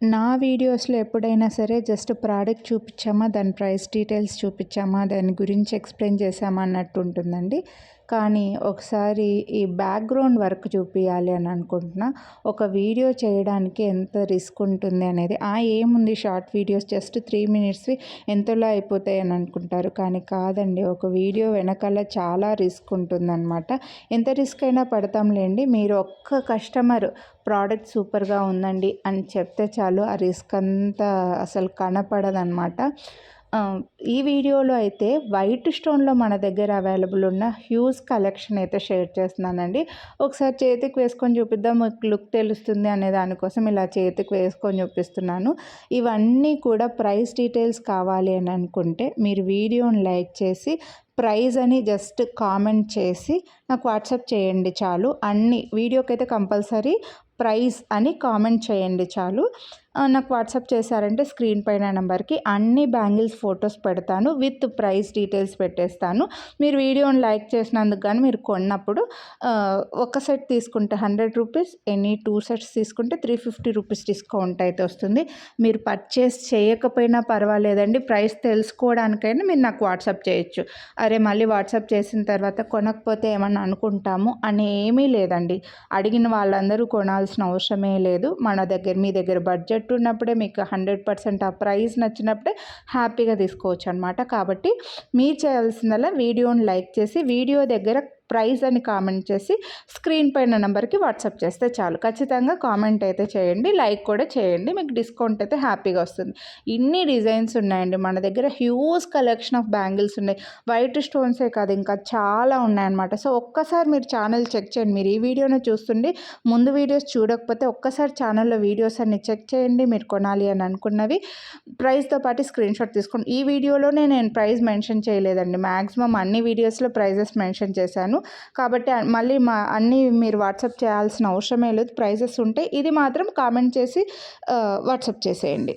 నా వీడియోస్‌లో ఎప్పుడైనా సరే జస్ట్ ప్రోడక్ట్ చూపిచ్చామా, దాని ప్రైస్ డీటెయిల్స్ చూపిచ్చామా, దాని గురించి ఎక్స్‌ప్లెయిన్ చేశామా అన్నట్టు ఉంటుందండి. కానీ ఒకసారి ఈ బ్యాక్‌గ్రౌండ్ వర్క్ చూపియాలి అని అనుకుంటున్నా. ఒక వీడియో చేయడానికి ఎంత రిస్క్ ఉంటుంది అనేది. ఏముంది షార్ట్ వీడియోస్ జస్ట్ 3 మినిట్స్‌వి ఎంతలో అయిపోతాయి అని అనుకుంటారు. కానీ కాదండి. ఒక వీడియో వెనకాల చాలా రిస్క్ ఉంటుందన్నమాట. ఎంత రిస్క్ అయినా పడతాంలేండి. మీరు ఒక్క కస్టమర్ ప్రోడక్ట్ సూపర్‌గా ఉందండి అని చెప్తే చాలు, ఆ రిస్క్ అంతా అసలు కనపడదనమాట. ఈ వీడియోలో అయితే వైట్ స్టోన్‌లో మన దగ్గర అవైలబుల్ ఉన్న హ్యూజ్ కలెక్షన్ అయితే షేర్ చేస్తున్నానండి. ఒకసారి చేతికి వేసుకొని చూపిద్దాం, మీకు లుక్ తెలుస్తుంది అనే దానికోసం ఇలా చేతికి వేసుకొని చూపిస్తున్నాను. ఇవన్నీ కూడా ప్రైస్ డీటెయిల్స్ కావాలి అని అనుకుంటే మీరు వీడియోని లైక్ చేసి ప్రైజ్ అని జస్ట్ కామెంట్ చేసి నాకు వాట్సాప్ చేయండి చాలు. అన్ని వీడియోకైతే కంపల్సరీ ప్రైస్ అని కామెంట్ చేయండి చాలు. నాకు వాట్సాప్ చేశారంటే స్క్రీన్ పైన నెంబర్కి అన్ని బ్యాంగిల్స్ ఫొటోస్ పెడతాను, విత్ ప్రైస్ డీటెయిల్స్ పెట్టేస్తాను. మీరు వీడియోని లైక్ చేసినందుకు కానీ మీరు కొన్నప్పుడు ఒక సెట్ తీసుకుంటే 100 రూపీస్, ఎనీ 2 సెట్స్ తీసుకుంటే 350 రూపీస్ డిస్కౌంట్ అయితే వస్తుంది. మీరు పర్చేస్ చేయకపోయినా పర్వాలేదండి, ప్రైస్ తెలుసుకోవడానికైనా మీరు నాకు వాట్సాప్ చేయొచ్చు. అరే మళ్ళీ వాట్సాప్ చేసిన తర్వాత కొనకపోతే ఏమన్నా అనుకుంటాము అని ఏమీ లేదండి. అడిగిన వాళ్ళందరూ కొనాల్సిన అవసరమే లేదు. మీ దగ్గర బడ్జెట్ ఉన్నప్పుడే మీకు 100% ఆ ప్రైస్ నచ్చినప్పుడే హ్యాపీగా తీసుకోవచ్చు అనమాట. కాబట్టి మీరు చేయాల్సిందల్లా వీడియోని లైక్ చేసి వీడియో దగ్గర ప్రైస్ అని కామెంట్ చేసి స్క్రీన్ పైన నెంబర్కి వాట్సాప్ చేస్తే చాలు. ఖచ్చితంగా కామెంట్ అయితే చేయండి, లైక్ కూడా చేయండి. మీకు డిస్కౌంట్ అయితే హ్యాపీగా వస్తుంది. ఇన్ని డిజైన్స్ ఉన్నాయండి మన దగ్గర. హ్యూజ్ కలెక్షన్ ఆఫ్ బ్యాంగిల్స్ ఉన్నాయి. వైట్ స్టోన్సే కాదు, ఇంకా చాలా ఉన్నాయన్నమాట. సో ఒక్కసారి మీరు ఛానల్ చెక్ చేయండి. మీరు ఈ వీడియోని చూస్తుండి ముందు వీడియోస్ చూడకపోతే ఒక్కసారి ఛానల్లో వీడియోస్ అన్ని చెక్ చేయండి. మీరు కొనాలి అని అనుకున్నవి ప్రైస్తో పాటు స్క్రీన్ షాట్ తీసుకోండి. ఈ వీడియోలోనే నేను ప్రైస్ మెన్షన్ చేయలేదండి. మ్యాక్సిమం అన్ని వీడియోస్లో ప్రైజెస్ మెన్షన్ చేశాను. కాబట్టి మళ్ళీ అన్నీ మీరు వాట్సాప్ చేయాల్సిన అవసరమే లేదు. ప్రైజెస్ ఉంటే ఇది మాత్రం కామెంట్ చేసి వాట్సాప్ చేసేయండి.